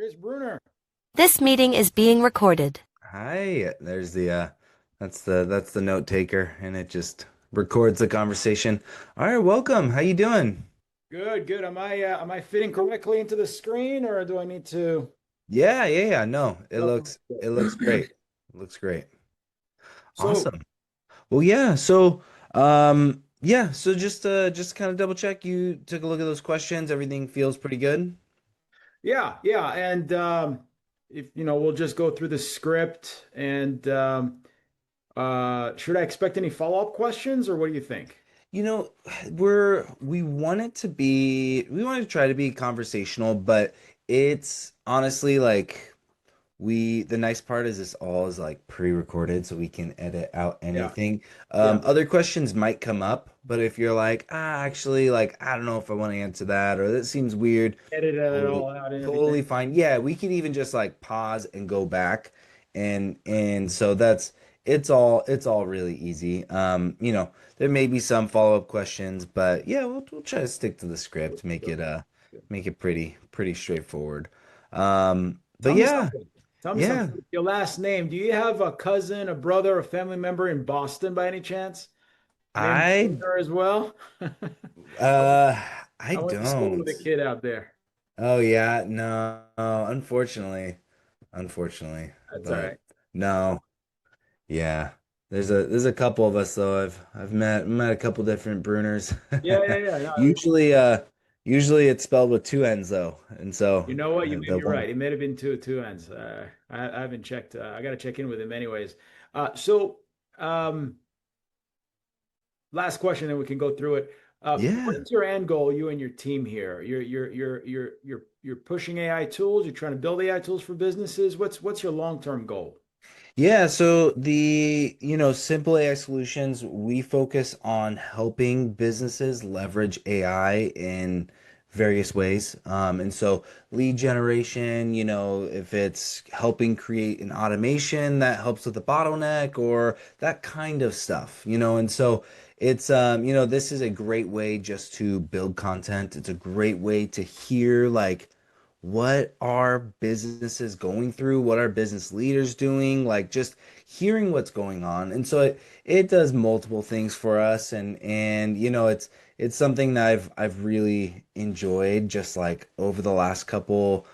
Chris Bruner. This meeting is being recorded. Hi, there's the note taker and it just records the conversation. All right, welcome. How you doing? Good, good. Am I fitting correctly into the screen, or do I need to? Yeah. No, it looks great. It looks great. So Awesome. Well, yeah, so just kind of double check you took a look at those questions. Everything feels pretty good. yeah, and if we'll just go through the script and should I expect any follow-up questions, or what do you think? You know, we want to try to be conversational, but it's honestly like the nice part is this all is like pre-recorded, so we can edit out Yeah, anything. yeah. Other questions might come up, but if you're like, actually, like, I don't know if I want to answer that, or that seems weird, Edit it totally, all out and totally everything. fine. Yeah, we could even just like pause and go back, and so it's all really easy. There may be some follow-up questions, but yeah, we'll try to stick to the script, make it pretty straightforward. But Tell me yeah. something. Tell me Yeah, something. Your last name. Do you have a cousin, a brother, a family member in Boston by any chance? Named I Bruner as well? uh I I went to school with don't. a kid out there. Oh yeah, no, unfortunately. That's all But right. no, yeah. There's a couple of us though. I've met a couple different Bruners. Yeah. No, Usually usually it's spelled with two N's though. And so you know what? You may the be one. right. It may have been two ends. I haven't checked. I got to check in with him anyways. So, um, last question, then we can go through it. What Yeah. is your end goal? You and your team here. You're pushing AI tools. You're trying to build AI tools for businesses. What's your long-term goal? Yeah, so simple AI solutions, we focus on helping businesses leverage AI in various ways. And so lead generation, if it's helping create an automation that helps with the bottleneck or that kind of stuff, and so this is a great way just to build content. It's a great way to hear like what are businesses going through, what are business leaders doing, like just hearing what's going on. And so it does multiple things for us, and it's something that I've really enjoyed just like over the last couple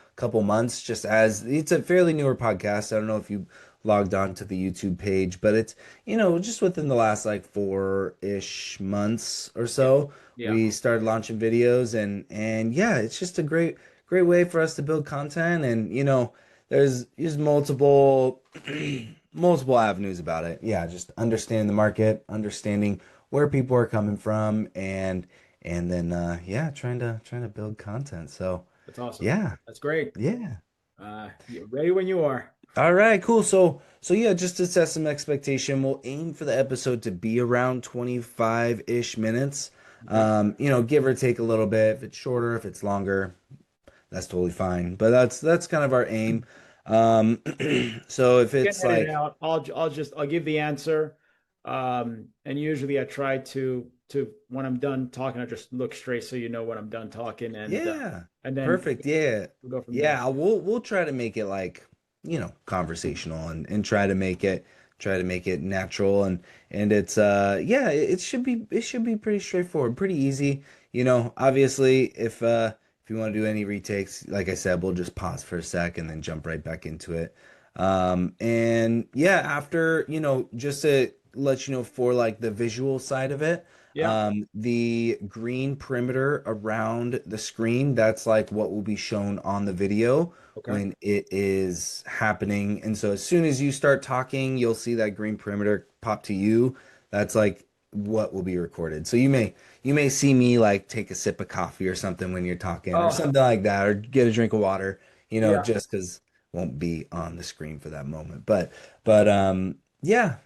months, just as it's a fairly newer podcast. I don't know if you logged on to the YouTube page, but it's just within the last like 4-ish months or Yeah, so yeah. we started launching videos, and yeah, it's just a great way for us to build content. And there's multiple multiple avenues about it. Yeah, just understanding the market, understanding where people are coming from, and then yeah, trying to build content. So That's awesome. yeah. That's great. Yeah. You're ready when you are. All right, cool. So yeah, just to set some expectation, we'll aim for the episode to be around 25-ish minutes. Okay. Give or take a little bit. If it's shorter, if it's longer, that's totally fine. But that's kind of our aim. Um, so if Get it's it like, out. I'll give the answer. And usually I try to when I'm done talking, I just look straight so you know when I'm done talking, yeah, and then perfect, yeah, we'll go from there. yeah, we'll try to make it like, conversational, and try to make it natural, and it's yeah, it should be pretty straightforward, pretty easy. Obviously, if you want to do any retakes, like I said, we'll just pause for a sec and then jump right back into it. And yeah, after, just to let you know for like the visual side of it, Yeah. the green perimeter around the screen, that's like what will be shown on the video Okay. when it is happening. And so as soon as you start talking, you'll see that green perimeter pop to you. That's like what will be recorded. So you may see me like take a sip of coffee or something when you're talking or Oh, something like that, or get a drink of water, yeah. just because won't be on the screen for that moment. But yeah,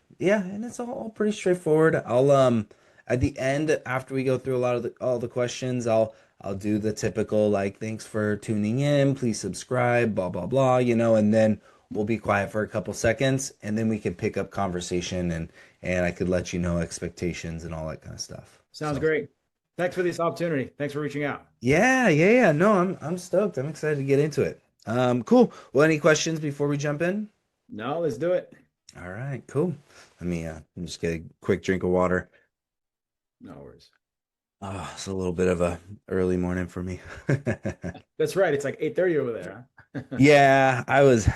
and it's all pretty straightforward. I'll at the end, after we go through a lot of all the questions, I'll do the typical like thanks for tuning in, please subscribe, blah blah blah, and then we'll be quiet for a couple seconds, and then we can pick up conversation, and I could let you know expectations and all that kind of stuff. Sounds So great. Thanks for this opportunity. Thanks for reaching out. yeah. No, I'm stoked. I'm excited to get into it. Cool. Well, any questions before we jump in? No, let's do it. All right, cool. Let me just get a quick drink of water. No worries. Oh, it's a little bit of a early morning for me. That's right. It's like 8:30 over there, huh? Yeah, I was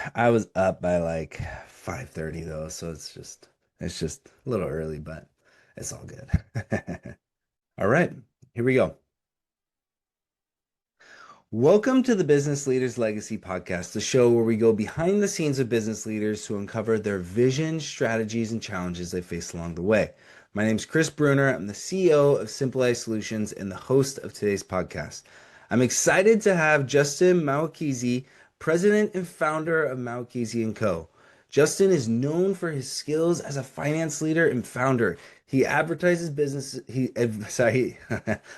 up by like 5:30 though, so it's just a little early, but it's all good. All right, here we go. Welcome to the Business Leaders Legacy Podcast, the show where we go behind the scenes of business leaders to uncover their vision, strategies, and challenges they face along the way. My name is Chris Bruner. I'm the CEO of Simple Solutions and the host of today's podcast. I'm excited to have Justin Mahwikizi, president and founder of Mahwikizi & Co. Justin is known for his skills as a finance leader and founder. He advertises business. Sorry,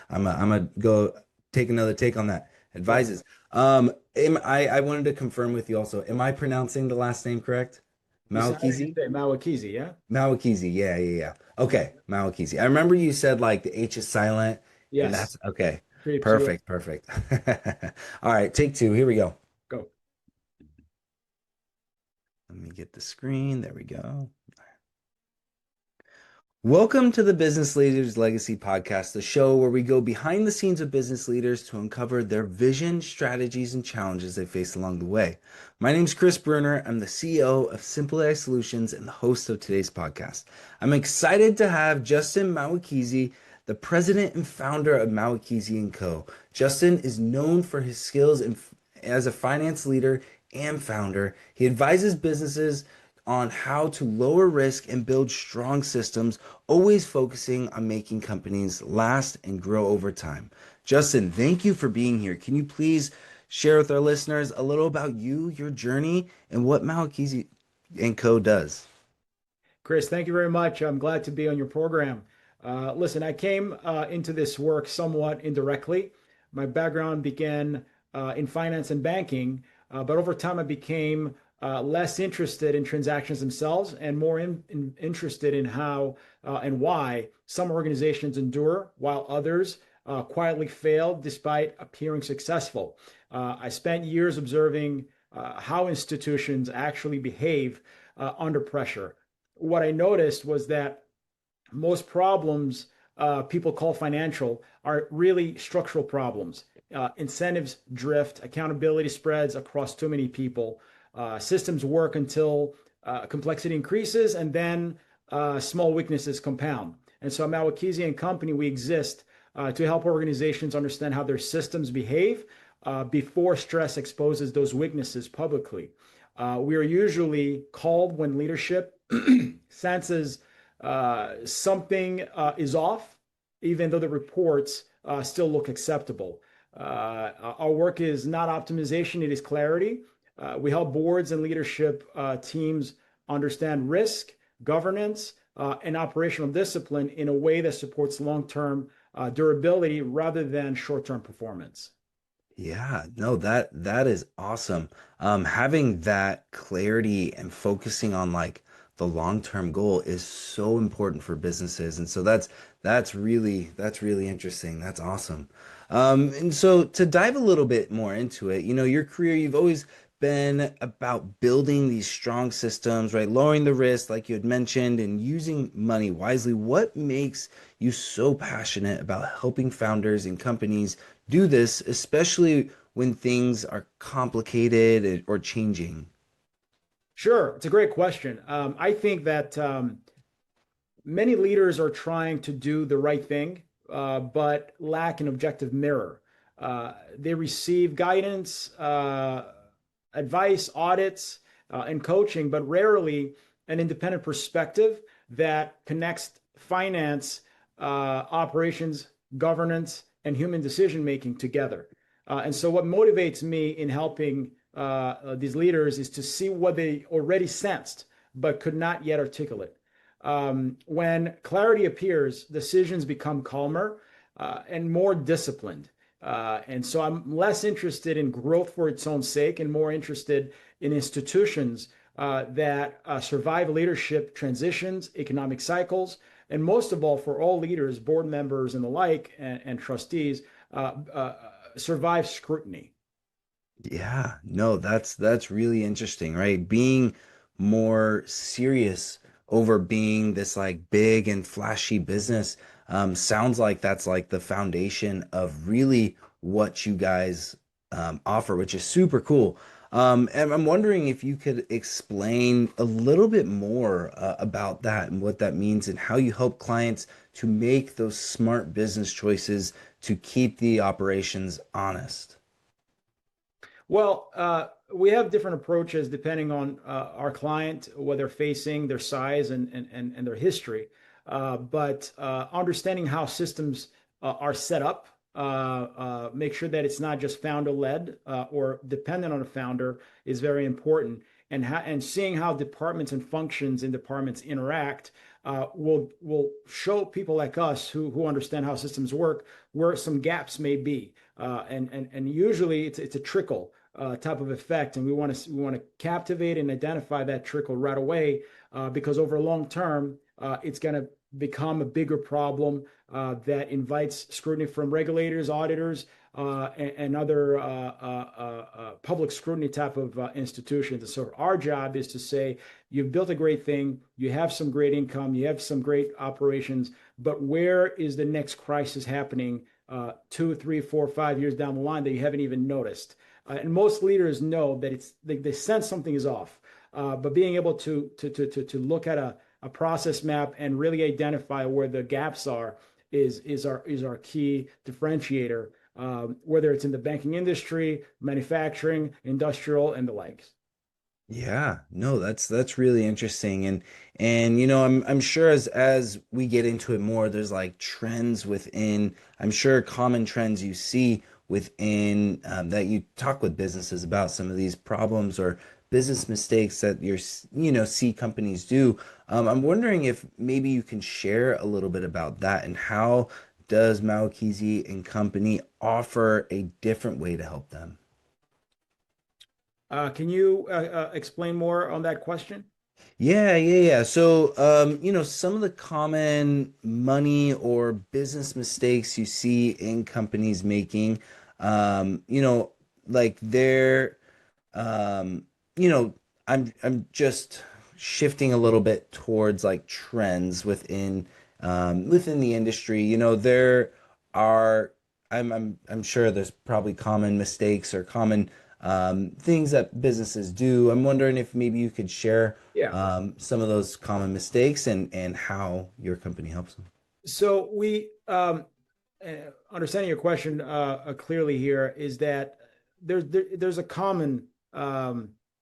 I'm a go take another take on that. Go. Advises. I wanted to confirm with you also. Am I pronouncing the last name correct? How did you Mahwikizi? say Mahwikizi? Yeah. Mahwikizi. Yeah, yeah, yeah. Okay, Mahwikizi. I remember you said like the H is silent, and Yes. that's okay. Creep to it. Perfect, perfect. All right, take two. Here we go. Go. Let me get the screen. There we go. Welcome to the Business Leaders Legacy Podcast, the show where we go behind the scenes of business leaders to uncover their vision, strategies, and challenges they face along the way. My name is Chris Bruner. I'm the CEO of Simple AI Solutions and the host of today's podcast. I'm excited to have Justin Mahwikizi, the president and founder of Mahwikizi & Co. Justin is known for his skills as a finance leader and founder. He advises businesses on how to lower risk and build strong systems, always focusing on making companies last and grow over time. Justin, thank you for being here. Can you please share with our listeners a little about you, your journey, and what Mahwikizi & Co. does? Chris, thank you very much. I'm glad to be on your program. Listen, I came into this work somewhat indirectly. My background began in finance and banking, but over time I became less interested in transactions themselves and more interested in how and why some organizations endure while others quietly fail despite appearing successful. I spent years observing how institutions actually behave under pressure. What I noticed was that most problems people call financial are really structural problems. Incentives drift, accountability spreads across too many people, systems work until complexity increases, and then small weaknesses compound. And so, at Mahwikizi and Company, we exist to help organizations understand how their systems behave before stress exposes those weaknesses publicly. We are usually called when leadership senses something is off, even though the reports still look acceptable. Our work is not optimization, it is clarity. We help boards and leadership teams understand risk, governance, and operational discipline in a way that supports long term durability rather than short term performance. Yeah, no, that is awesome. Having that clarity and focusing on like the long-term goal is so important for businesses. And so that's really interesting. That's awesome. And so to dive a little bit more into it, your career, you've always been about building these strong systems, right? Lowering the risk, like you had mentioned, and using money wisely. What makes you so passionate about helping founders and companies do this, especially when things are complicated or changing? Sure, it's a great question. I think that many leaders are trying to do the right thing, but lack an objective mirror. They receive guidance, advice, audits, and coaching, but rarely an independent perspective that connects finance, operations, governance, and human decision making together. And so, what motivates me in helping these leaders is to see what they already sensed but could not yet articulate. When clarity appears, decisions become calmer and more disciplined. And so I'm less interested in growth for its own sake and more interested in institutions that survive leadership transitions, economic cycles, and most of all, for all leaders, board members, and the like, and trustees, survive scrutiny. Yeah, no, that's really interesting, right? Being more serious over being this like big and flashy business sounds like that's like the foundation of really what you guys offer, which is super cool. And I'm wondering if you could explain a little bit more about that and what that means and how you help clients to make those smart business choices to keep the operations honest. Well, we have different approaches depending on our client, what they're facing, their size, and their history. But understanding how systems are set up, make sure that it's not just founder-led or dependent on a founder is very important. And seeing how departments and functions in departments interact will show people like us who understand how systems work where some gaps may be. And usually it's a trickle type of effect, and we want to captivate and identify that trickle right away because over long term it's going to become a bigger problem that invites scrutiny from regulators, auditors, and other public scrutiny type of institutions. And so our job is to say, you've built a great thing, you have some great income, you have some great operations, but where is the next crisis happening 2, 3, 4, 5 years down the line that you haven't even noticed? And most leaders know that they sense something is off. But being able to look at a process map and really identify where the gaps are is our key differentiator, whether it's in the banking industry, manufacturing, industrial, and the likes. Yeah, no, that's really interesting. And I'm sure as we get into it more, there's like trends within, I'm sure common trends you see within that you talk with businesses about some of these problems or business mistakes that see companies do. I'm wondering if maybe you can share a little bit about that and how does Mawakizi and Company offer a different way to help them? Can you explain more on that question? Yeah. So, some of the common money or business mistakes you see in companies making, like they're, um, you know, I'm just shifting a little bit towards like trends within the industry. There are, I'm sure there's probably common mistakes or common things that businesses do. I'm wondering if maybe you could share Yeah. some of those common mistakes and how your company helps them. So uh, understanding your question clearly here is that there's a common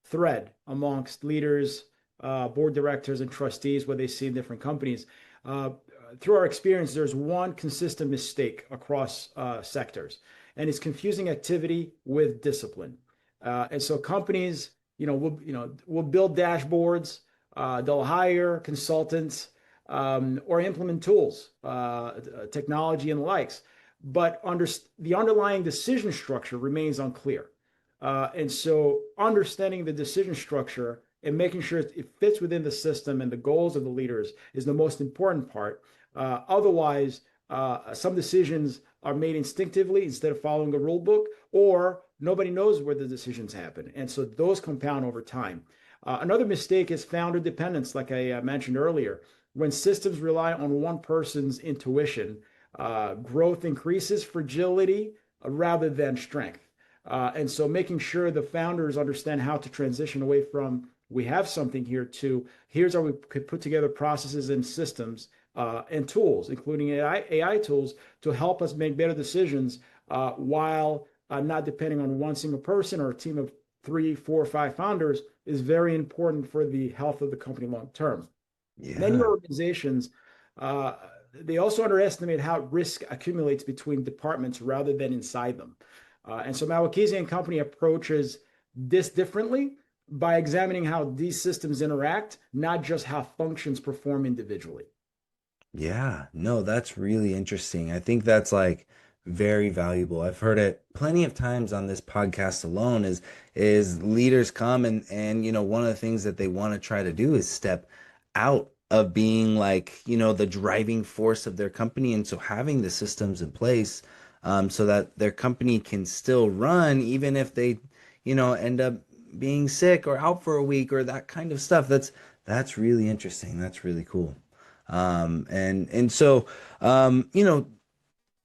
thread amongst leaders, board directors, and trustees what they see in different companies. Uh, Through our experience, there's one consistent mistake across sectors, and it's confusing activity with discipline. And so companies, will build dashboards, they'll hire consultants or implement tools, technology, and the likes. But the underlying decision structure remains unclear. And so understanding the decision structure and making sure it fits within the system and the goals of the leaders is the most important part. Otherwise, some decisions are made instinctively instead of following a rule book, or nobody knows where the decisions happen. And so those compound over time. Another mistake is founder dependence, like I mentioned earlier. When systems rely on one person's intuition, growth increases fragility rather than strength. And so making sure the founders understand how to transition away from we have something here to here's how we could put together processes and systems and tools, including AI tools, to help us make better decisions while not depending on one single person or a team of 3, 4, 5 founders is very important for the health of the company long term. Many Yeah. organizations, uh, they also underestimate how risk accumulates between departments rather than inside them. And so Mawakizi and Company approaches this differently by examining how these systems interact, not just how functions perform individually. Yeah, no, that's really interesting. I think that's like very valuable. I've heard it plenty of times on this podcast alone is leaders come and one of the things that they want to try to do is step out of being like, the driving force of their company. And so having the systems in place so that their company can still run even if they end up being sick or out for a week or that kind of stuff. That's really interesting. That's really cool. And so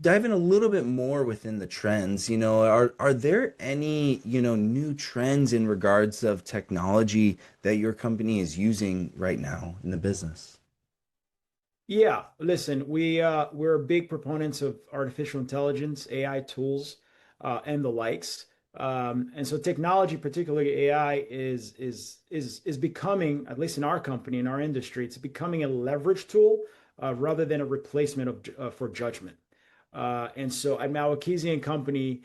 dive in a little bit more within the trends. Are there any, new trends in regards of technology that your company is using right now in the business? Yeah, listen, we're big proponents of artificial intelligence, AI tools, and the likes. And so technology, particularly AI, is becoming, at least in our company, in our industry, it's becoming a leverage tool rather than a replacement for judgment. And so at Mahwikizi and Company,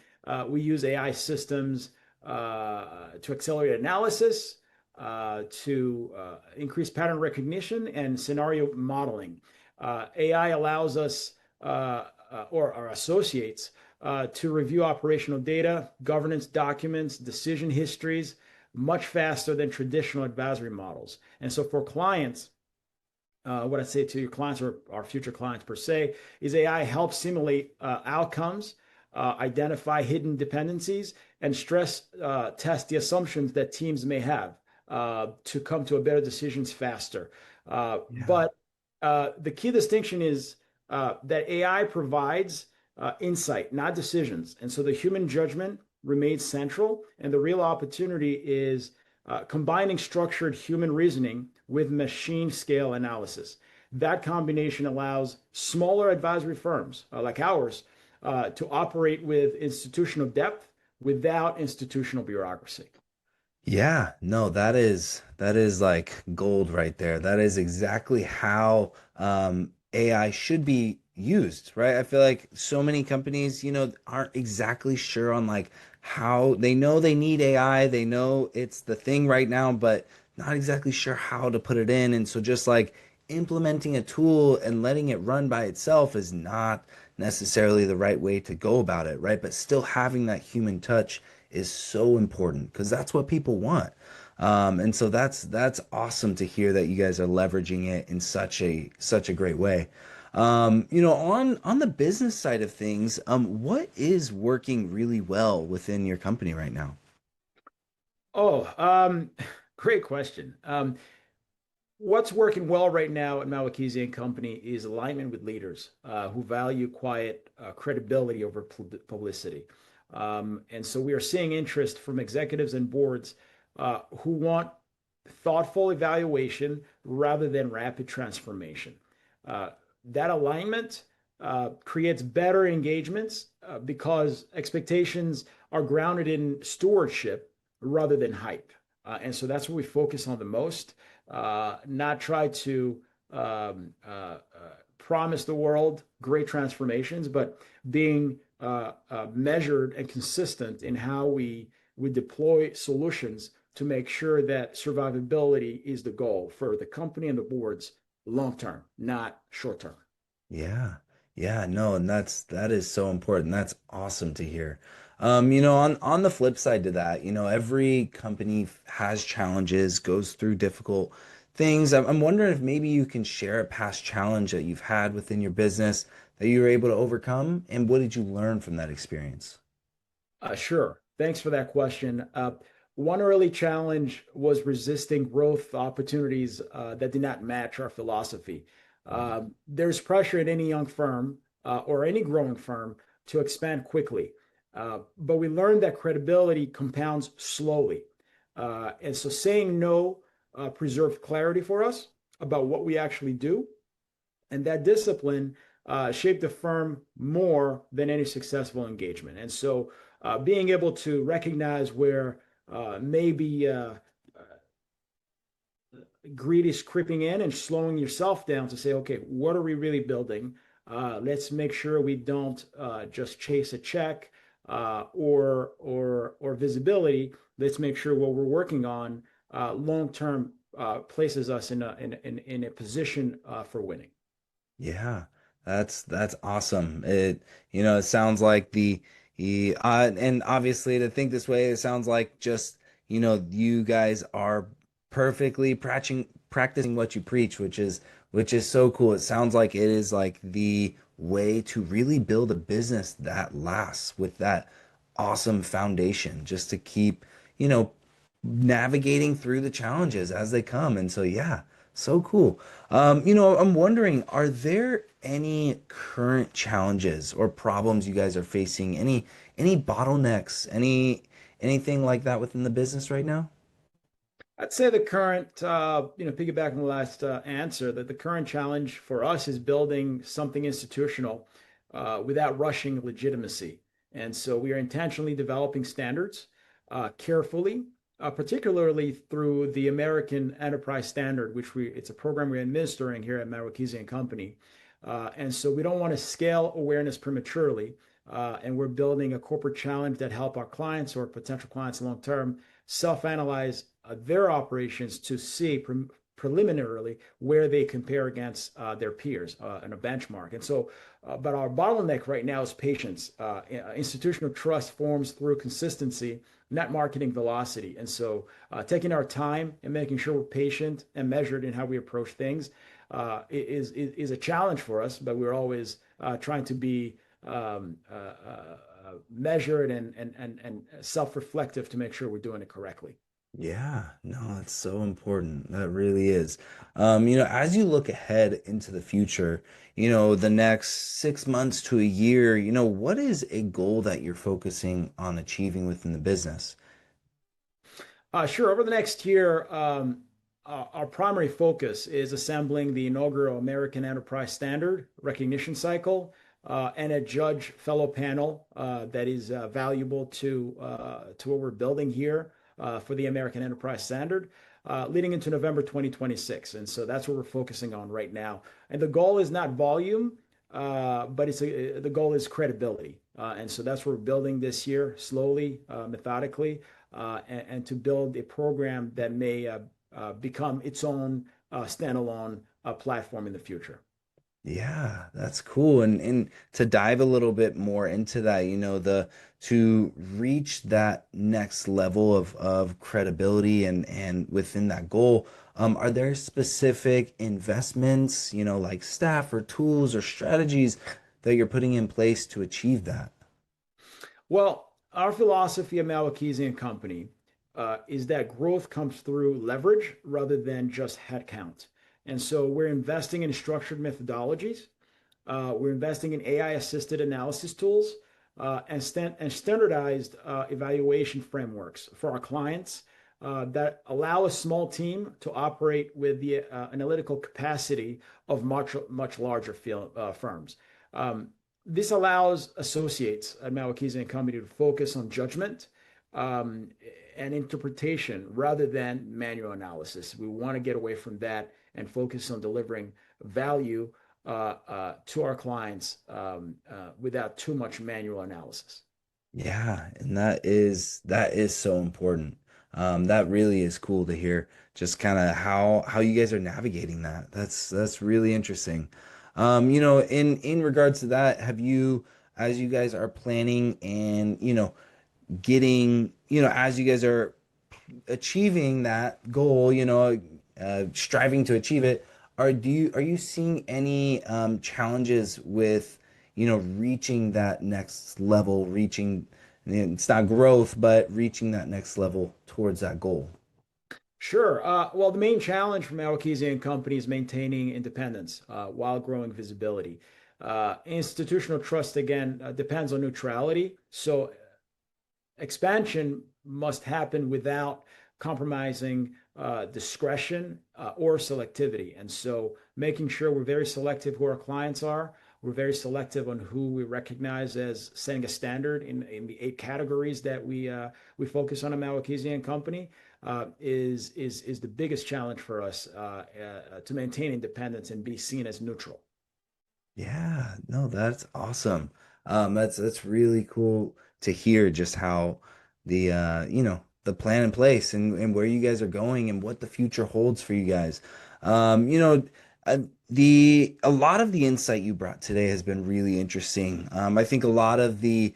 we use AI systems to accelerate analysis, to increase pattern recognition and scenario modeling. AI allows us or our associates to review operational data, governance documents, decision histories much faster than traditional advisory models. And so for clients, what I say to your clients or our future clients per se is AI helps simulate outcomes, identify hidden dependencies, and stress test the assumptions that teams may have to come to a better decisions faster. Yeah. But the key distinction is that AI provides insight, not decisions. And so the human judgment remains central, and the real opportunity is combining structured human reasoning with machine scale analysis. That combination allows smaller advisory firms like ours to operate with institutional depth without institutional bureaucracy. Yeah, no, that is like gold right there. That is exactly how AI should be used, right? I feel like so many companies, aren't exactly sure on like how they know they need AI, they know it's the thing right now, but not exactly sure how to put it in. And so just like implementing a tool and letting it run by itself is not necessarily the right way to go about it, right? But still having that human touch is so important because that's what people want. And so that's awesome to hear that you guys are leveraging it in such a great way. On the business side of things, what is working really well within your company right now? Oh, great question. What's working well right now at Mawakizi and Company is alignment with leaders who value quiet credibility over publicity. And so we are seeing interest from executives and boards who want thoughtful evaluation rather than rapid transformation. Uh, that alignment creates better engagements because expectations are grounded in stewardship rather than hype. And so that's what we focus on the most, not try to promise the world great transformations, but being measured and consistent in how we deploy solutions to make sure that survivability is the goal for the company and the boards long term, not short term. Yeah. Yeah, no, and that is so important. That's awesome to hear. On the flip side to that, every company has challenges, goes through difficult things. I'm wondering if maybe you can share a past challenge that you've had within your business that you were able to overcome, and what did you learn from that experience? Sure. Thanks for that question. One early challenge was resisting growth opportunities that did not match our philosophy. There's pressure in any young firm or any growing firm to expand quickly. But we learned that credibility compounds slowly. And so saying no preserved clarity for us about what we actually do. And that discipline shaped the firm more than any successful engagement. And so being able to recognize where maybe greed is creeping in and slowing yourself down to say, okay, what are we really building? Let's make sure we don't just chase a check or visibility. Let's make sure what we're working on long term places us in a position for winning. Yeah, that's awesome. It sounds like the and obviously to think this way, it sounds like just, you guys are perfectly practicing what you preach, which is so cool. It sounds like it is like the way to really build a business that lasts with that awesome foundation, just to keep, you know, navigating through the challenges as they come. And so, yeah, so cool. I'm wondering, are there any current challenges or problems you guys are facing? Any bottlenecks, anything like that within the business right now? I'd say the current, piggyback on the last answer, that the current challenge for us is building something institutional without rushing legitimacy. And so we are intentionally developing standards carefully, particularly through the American Enterprise Standard, it's a program we're administering here at Mahwikizi and Company. And so we don't want to scale awareness prematurely. And we're building a corporate challenge that help our clients or potential clients long term self-analyze their operations to see preliminarily where they compare against their peers in a benchmark. And so, but our bottleneck right now is patience. Institutional trust forms through consistency, not marketing velocity. And so, taking our time and making sure we're patient and measured in how we approach things is a challenge for us. But we're always trying to be measured and self-reflective to make sure we're doing it correctly. Yeah, no, it's so important. That really is. As you look ahead into the future, the next 6 months to a year, what is a goal that you're focusing on achieving within the business? Sure. Over the next year, our primary focus is assembling the inaugural American Enterprise Standard recognition cycle and a judge fellow panel that is valuable to what we're building here for the American Enterprise Standard, leading into November 2026. And so that's what we're focusing on right now. And the goal is not volume, but the goal is credibility. And so that's what we're building this year, slowly, methodically, and to build a program that may become its own standalone platform in the future. Yeah, that's cool. And to dive a little bit more into that, the to reach that next level of credibility and within that goal, are there specific investments, like staff or tools or strategies that you're putting in place to achieve that? Well, our philosophy at Mahwikizi and Company is that growth comes through leverage rather than just headcount. And so we're investing in structured methodologies. We're investing in AI-assisted analysis tools and standardized evaluation frameworks for our clients that allow a small team to operate with the analytical capacity of much larger firms. This allows associates at Mahwikizi and Company to focus on judgment um, and interpretation rather than manual analysis. We want to get away from that and focus on delivering value to our clients without too much manual analysis. Yeah, and that is so important. That really is cool to hear. Just kind of how you guys are navigating that. That's really interesting. In regards to that, have you, as you guys are planning and getting, as you guys are achieving that goal, striving to achieve it, are you seeing any challenges with, reaching that next level, reaching, it's not growth, but reaching that next level towards that goal? Sure. Well, the main challenge for Mahwikizi and Company is maintaining independence while growing visibility. Institutional trust, again, depends on neutrality. So expansion must happen without compromising discretion or selectivity. And so making sure we're very selective who our clients are. We're very selective on who we recognize as setting a standard in the 8 categories that we focus on at Mahwikizi and Company. Is the biggest challenge for us to maintain independence and be seen as neutral. Yeah, no, that's awesome. That's really cool to hear just how the plan in place and where you guys are going and what the future holds for you guys. Um, you know, the a lot of the insight you brought today has been really interesting. I think a lot of the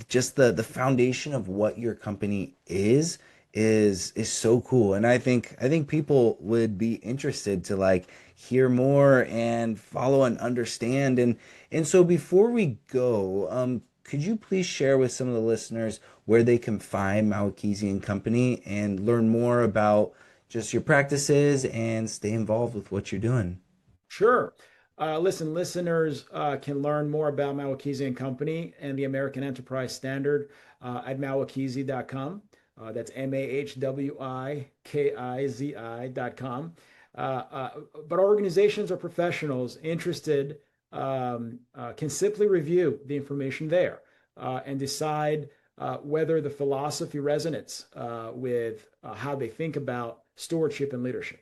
just the foundation of what your company is so cool, and I think people would be interested to like hear more and follow and understand. And so before we go, could you please share with some of the listeners where they can find Mahwikizi and Company and learn more about just your practices and stay involved with what you're doing? Sure. Listen, listeners can learn more about Mahwikizi and Company and the American Enterprise Standard at mahwikizi.com. That's mahwikizi.com. But organizations or professionals interested can simply review the information there and decide whether the philosophy resonates with how they think about stewardship and leadership.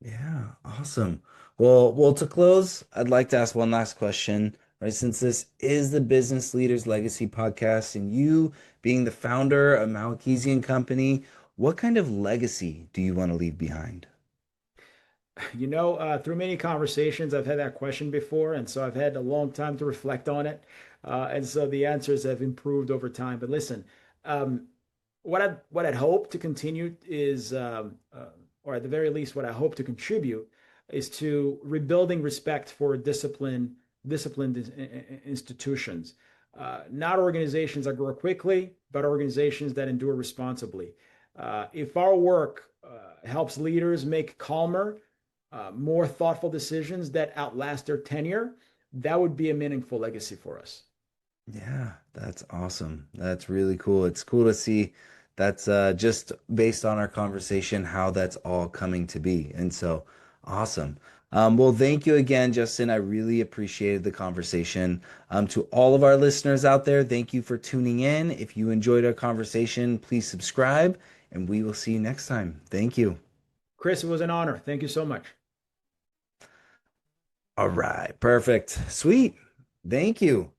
Yeah, awesome. Well, to close, I'd like to ask one last question, right? Since this is the Business Leaders Legacy podcast, and you being the founder of Mahwikizi and Company, what kind of legacy do you want to leave behind? Through many conversations, I've had that question before, and so I've had a long time to reflect on it. And so the answers have improved over time. But listen, um, what I'd hope to continue is, or at the very least, what I hope to contribute is to rebuilding respect for disciplined institutions, not organizations that grow quickly, but organizations that endure responsibly. If our work helps leaders make calmer, more thoughtful decisions that outlast their tenure, that would be a meaningful legacy for us. Yeah, that's awesome. That's really cool. It's cool to see that's just based on our conversation, how that's all coming to be. And so awesome. Well, thank you again, Justin. I really appreciated the conversation. To all of our listeners out there, thank you for tuning in. If you enjoyed our conversation, please subscribe, and we will see you next time. Thank you. Chris, it was an honor. Thank you so much. All right, perfect. Sweet. Thank you.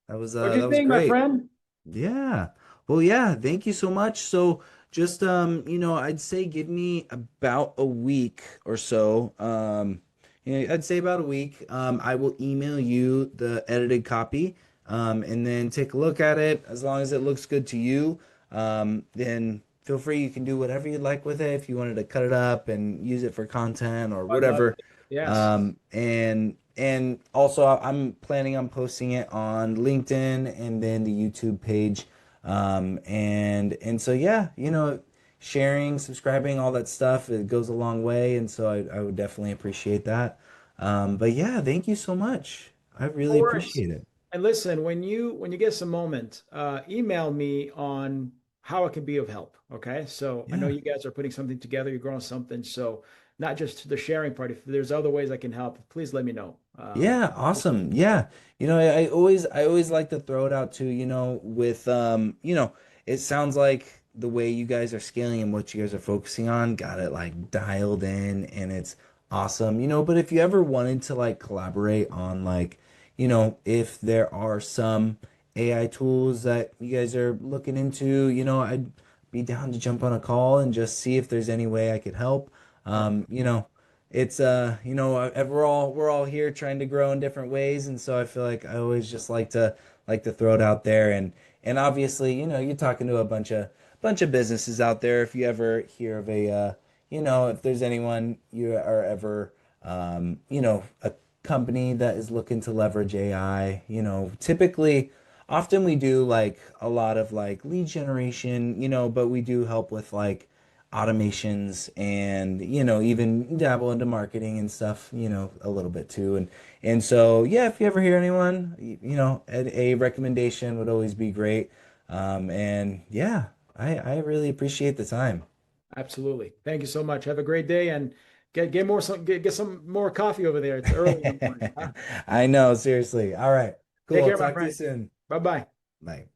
What do you That was think, my great. friend? Yeah. Well, yeah, thank you so much. So just I'd say give me about a week or so. I'd say about a week. I will email you the edited copy. And then take a look at it. As long as it looks good to you, then feel free. You can do whatever you'd like with it. If you wanted to cut it up and use it for content or I love whatever. it. Yes. And also I'm planning on posting it on LinkedIn and then the YouTube page. And so yeah, sharing, subscribing, all that stuff, it goes a long way. And so I would definitely appreciate that. But yeah, thank you so much. I No really worries. appreciate it. And listen, when you get some moment, email me on how it can be of help. Okay. So I know Yeah. you guys are putting something together, you're growing something. So not just the sharing part. If there's other ways I can help, please let me know. Yeah, awesome. Yeah. I always like to throw it out too, with it sounds like the way you guys are scaling and what you guys are focusing on, got it like dialed in and it's awesome. But if you ever wanted to like collaborate on like, if there are some AI tools that you guys are looking into, I'd be down to jump on a call and just see if there's any way I could help. It's we're all here trying to grow in different ways, and so I feel like I always just like to throw it out there. And obviously, you're talking to a bunch of businesses out there. If you ever hear of if there's anyone you are ever a company that is looking to leverage AI, typically often we do like a lot of like lead generation, but we do help with like automations and even dabble into marketing and stuff, a little bit too. And so yeah, if you ever hear anyone, a recommendation would always be great. And yeah, I really appreciate the time. Absolutely. Thank you so much. Have a great day and get some more coffee over there. It's early in the morning. Huh? I know, seriously. All right, Take cool. care, my Talk to you friend. soon. Bye bye. Bye.